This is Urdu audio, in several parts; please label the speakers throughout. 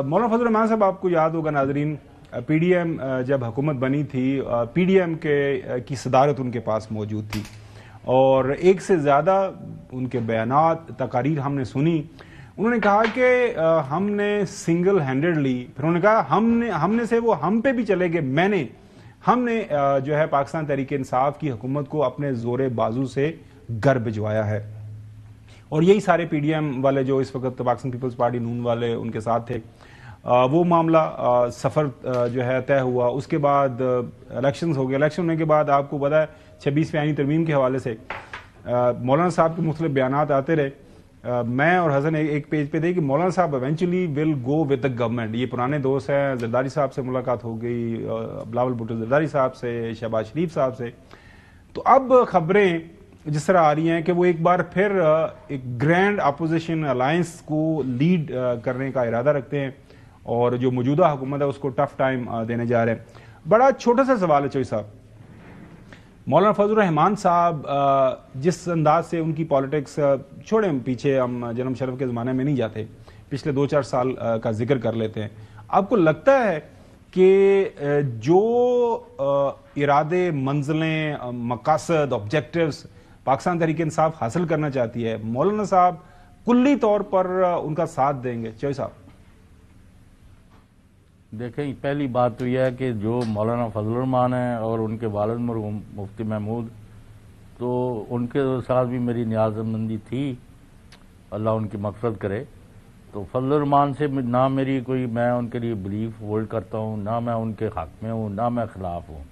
Speaker 1: مولانا فضل الرحمان صاحب آپ کو یاد ہوگا ناظرین پی ڈی ایم جب حکومت بنی تھی پی ڈی ایم کی صدارت ان کے پاس موجود تھی اور ایک سے زیادہ ان کے بیانات تقاریر ہم نے سنی. انہوں نے کہا کہ ہم نے سنگل ہینڈڈلی پھر انہوں نے کہا ہم نے سے وہ ہم پہ بھی چلے گئے ہم نے جو ہے پاکستان تحریک انصاف کی حکومت کو اپنے زور بازو سے گھر بھجوایا ہے. اور یہی سارے پی ڈی ایم والے جو اس وقت پاکستان پیپلز پارٹی نون والے ان کے ساتھ تھے. وہ معاملہ سفر جو ہے طے ہوا. اس کے بعد الیکشنز ہو گئے. الیکشن ہونے کے بعد آپ کو پتا ہے 26 آئینی ترمیم کے حوالے سے مولانا صاحب کے مختلف بیانات آتے رہے. میں اور حسن ایک پیج پہ تھے کہ مولانا صاحب eventually will go with the government. یہ پرانے دوست ہیں. زرداری صاحب سے ملاقات ہو گئی, بلاول بھٹو زرداری صاحب سے, شہباز شریف صاحب سے. تو اب خبریں جس طرح آ رہی ہیں کہ وہ ایک بار پھر ایک گرینڈ اپوزیشن الائنس کو لیڈ کرنے کا ارادہ رکھتے ہیں اور جو موجودہ حکومت ہے اس کو ٹف ٹائم دینے جا رہے ہیں. بڑا چھوٹا سا سوال ہے چوئی صاحب, مولانا فضل الرحمان صاحب جس انداز سے ان کی پالیٹکس, چھوڑیں پیچھے ہم جنم شرف کے زمانے میں نہیں جاتے, پچھلے 2-4 سال کا ذکر کر لیتے ہیں. آپ کو لگتا ہے کہ جو ارادے, منزلیں, مقاصد, آبجیکٹیوز پاکستان تحریک انصاف حاصل کرنا چاہتی ہے, مولانا صاحب کلی طور پر ان کا ساتھ دیں گے؟ چوئی صاحب
Speaker 2: دیکھیں, پہلی بات تو یہ ہے کہ جو مولانا فضل الرحمان ہیں اور ان کے والد مرحوم مفتی محمود, تو ان کے ساتھ بھی میری نیاز مندی تھی, اللہ ان کی مغفرت کرے. تو فضل الرحمان سے نہ میری کوئی, میں ان کے لیے بلیف ہولڈ کرتا ہوں, نہ میں ان کے حق میں ہوں, نہ میں خلاف ہوں.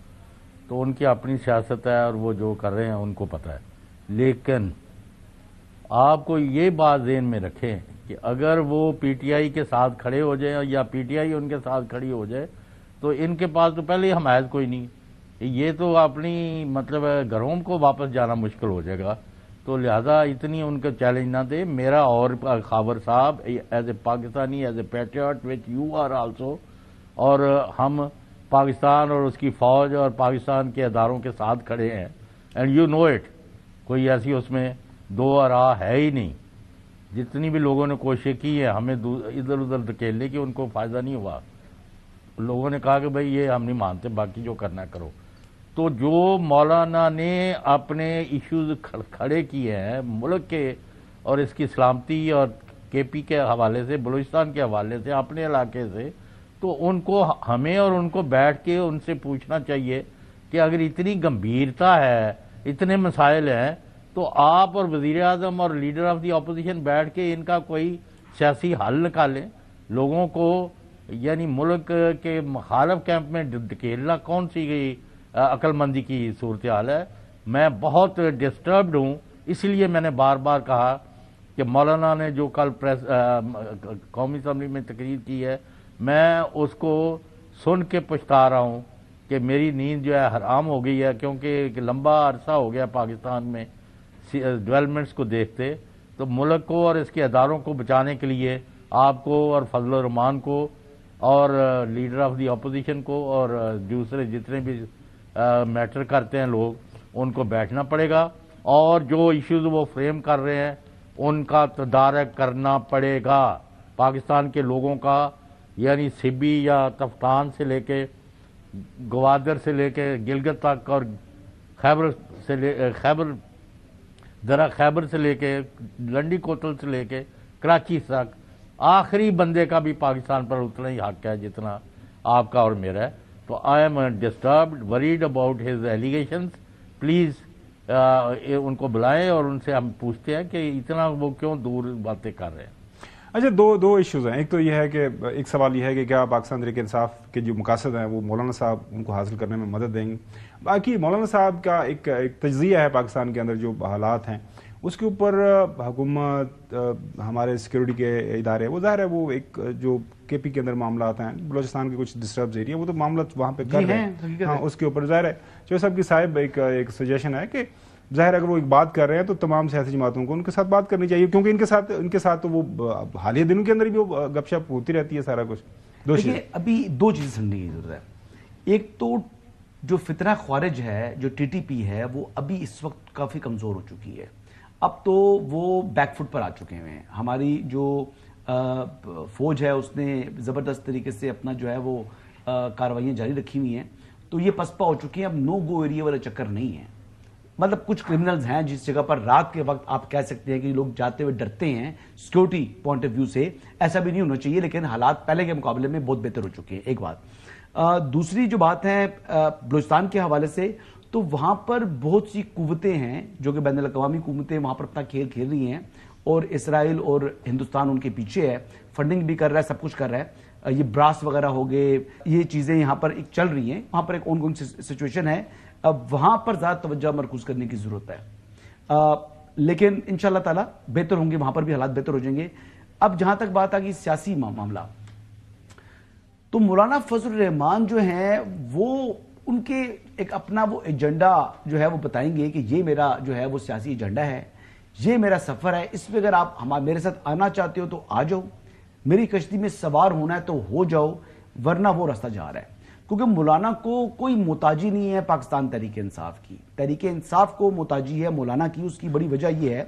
Speaker 2: تو ان کی اپنی سیاست ہے اور وہ جو کر رہے ہیں ان کو پتہ ہے. لیکن آپ کو یہ بات ذہن میں رکھیں کہ اگر وہ پی ٹی آئی کے ساتھ کھڑے ہو جائیں یا پی ٹی آئی ان کے ساتھ کھڑی ہو جائے تو ان کے پاس تو پہلے ہی حمایت کوئی نہیں. یہ تو اپنی مطلب گھروں کو واپس جانا مشکل ہو جائے گا. تو لہذا اتنی ان کو چیلنج نہ دے. میرا اور خاور صاحب as a Pakistani, as a patriot which you are also, اور ہم پاکستان اور اس کی فوج اور پاکستان کے اداروں کے ساتھ کھڑے ہیں. اینڈ یو نو اٹ, کوئی ایسی اس میں دو راہ ہے ہی نہیں. جتنی بھی لوگوں نے کوششیں کی ہیں ہمیں ادھر ادھر دھکیلنے کی, ان کو فائدہ نہیں ہوا. لوگوں نے کہا کہ بھئی یہ ہم نہیں مانتے, باقی جو کرنا کرو. تو جو مولانا نے اپنے ایشوز کھڑے کیے ہیں ملک کے اور اس کی سلامتی اور کے پی کے حوالے سے, بلوچستان کے حوالے سے, اپنے علاقے سے, تو ان کو ہمیں اور ان کو بیٹھ کے ان سے پوچھنا چاہیے کہ اگر اتنی گمبھیرتا ہے, اتنے مسائل ہیں, تو آپ اور وزیر اعظم اور لیڈر آف دی اپوزیشن بیٹھ کے ان کا کوئی سیاسی حل نکالیں. لوگوں کو یعنی ملک کے مخالف کیمپ میں دھکیلنا کون سی گئی عقل مندی کی صورتحال ہے. میں بہت ڈسٹربڈ ہوں, اس لیے میں نے بار بار کہا کہ مولانا نے جو کل قومی اسمبلی میں تقریر کی ہے, میں اس کو سن کے پچھتا رہا ہوں کہ میری نیند جو ہے حرام ہو گئی ہے, کیونکہ ایک لمبا عرصہ ہو گیا پاکستان میں ڈیولپمنٹس کو دیکھتے. تو ملک کو اور اس کے اداروں کو بچانے کے لیے آپ کو اور فضل الرحمان کو اور لیڈر آف دی اپوزیشن کو اور دوسرے جتنے بھی میٹر کرتے ہیں لوگ, ان کو بیٹھنا پڑے گا اور جو ایشوز وہ فریم کر رہے ہیں ان کا تدارک کرنا پڑے گا. پاکستان کے لوگوں کا, یعنی سبی یا تفتان سے لے کے گوادر سے لے کے گلگت تک اور خیبر سے لے کے لنڈی کوتل سے لے کے کراچی تک, آخری بندے کا بھی پاکستان پر اتنا ہی حق ہے جتنا آپ کا اور میرا ہے. تو I am disturbed, worried about his allegations. Please ان کو بلائیں اور ان سے ہم پوچھتے ہیں کہ اتنا وہ کیوں دور باتیں کر رہے ہیں.
Speaker 1: اچھا, دو ایشوز ہیں. ایک تو یہ ہے کہ ایک سوال یہ ہے کہ کیا پاکستان تحریک انصاف کے جو مقاصد ہیں وہ مولانا صاحب ان کو حاصل کرنے میں مدد دیں گے. باقی مولانا صاحب کا ایک تجزیہ ہے پاکستان کے اندر جو حالات ہیں اس کے اوپر حکومت, ہمارے سیکورٹی کے ادارے, وہ ظاہر ہے وہ ایک جو کے پی کے اندر معاملات ہیں, بلوچستان کے کچھ ڈسٹربز ایریا, وہ تو معاملات وہاں پہ کر رہے ہیں. ہاں, اس کے اوپر ظاہر ہے جو صاحب کی صاحب ایک سجیشن ہے کہ ظاہر اگر وہ ایک بات کر رہے ہیں تو تمام سیاسی جماعتوں کو ان کے ساتھ بات کرنی چاہیے, کیونکہ ان کے ساتھ تو وہ حالیہ دنوں کے اندر بھی وہ گپ شپ ہوتی رہتی ہے سارا کچھ.
Speaker 3: دیکھیے, ابھی دو چیزیں سمجھنے کی ضرورت ہے. ایک تو جو فتنہ خوارج ہے, جو ٹی ٹی پی ہے, وہ ابھی اس وقت کافی کمزور ہو چکی ہے. اب تو وہ بیک فٹ پر آ چکے ہیں. ہماری جو فوج ہے اس نے زبردست طریقے سے اپنا جو ہے وہ کارروائیاں جاری رکھی ہوئی ہیں، تو یہ پسپا ہو چکی ہیں، اب نو گو ایریا والا چکر نہیں ہے. مطلب کچھ کرمنلز ہیں جس جگہ پر رات کے وقت آپ کہہ سکتے ہیں کہ لوگ جاتے ہوئے ڈرتے ہیں سیکورٹی پوائنٹ آف ویو سے، ایسا بھی نہیں ہونا چاہیے، لیکن حالات پہلے کے مقابلے میں بہت بہتر ہو چکے ہیں. ایک بات. دوسری جو بات ہے بلوچستان کے حوالے سے، تو وہاں پر بہت سی قوتیں ہیں جو کہ بین الاقوامی قوتیں وہاں پر اپنا کھیل کھیل رہی ہیں، اور اسرائیل اور ہندوستان ان کے پیچھے ہے، فنڈنگ بھی کر رہا ہے، سب کچھ کر رہا ہے. یہ براس وغیرہ ہو گئے، یہ چیزیں یہاں پر ایک چل رہی ہیں، وہاں پر ایک آن گوئنگ سچویشن ہے. اب وہاں پر زیادہ توجہ مرکوز کرنے کی ضرورت ہے، لیکن انشاءاللہ تعالی بہتر ہوں گے، وہاں پر بھی حالات بہتر ہو جائیں گے. اب جہاں تک بات آ گئی سیاسی معاملہ، تو مولانا فضل الرحمان جو ہیں وہ ان کے ایک اپنا وہ ایجنڈا جو ہے وہ بتائیں گے کہ یہ میرا جو ہے وہ سیاسی ایجنڈا ہے، یہ میرا سفر ہے، اس پہ اگر آپ میرے ساتھ آنا چاہتے ہو تو آ جاؤ، میری کشتی میں سوار ہونا ہے تو ہو جاؤ، ورنہ وہ راستہ جا رہا ہے. کیونکہ مولانا کو کوئی محتاجی نہیں ہے پاکستان تحریک انصاف کی، تحریک انصاف کو محتاجی ہے مولانا کی. اس کی بڑی وجہ یہ ہے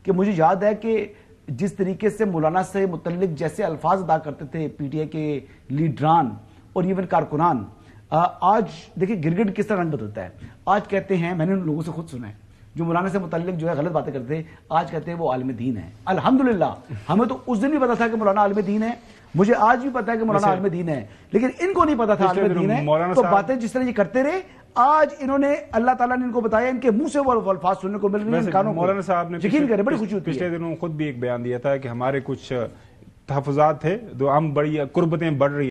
Speaker 3: کہ مجھے یاد ہے کہ جس طریقے سے مولانا سے متعلق جیسے الفاظ ادا کرتے تھے پی ٹی آئی کے لیڈران اور ایون کارکنان، آج دیکھیں گرگٹ کس طرح رنگ بدلتا ہے. آج کہتے ہیں، میں نے ان لوگوں سے خود سنا ہے جو مولانا سے متعلق جو ہے غلط باتیں کرتے ہیں، آج کہتے ہیں وہ عالم دین ہے. الحمدللہ ہمیں تو اس دن بھی پتا تھا کہ مولانا عالم دین ہے، مجھے آج بھی پتا ہے کہ مولانا عالم دین ہے، لیکن ان کو نہیں پتا تھا عالم دین ہے. تو باتیں جس طرح یہ کرتے رہے، آج انہوں نے اللہ تعالیٰ نے ان کو بتایا، ان کے منہ سے وہ الفاظ سننے کو مل رہے ہیں.
Speaker 1: مولانا صاحب نے
Speaker 3: یقین کریں بڑی خوشی ہوتی ہے.
Speaker 1: پچھلے دنوں خود بھی ایک بیان دیا تھا کہ ہمارے کچھ تحفظات تھے، تو ہم بڑی قربتیں بڑھ رہی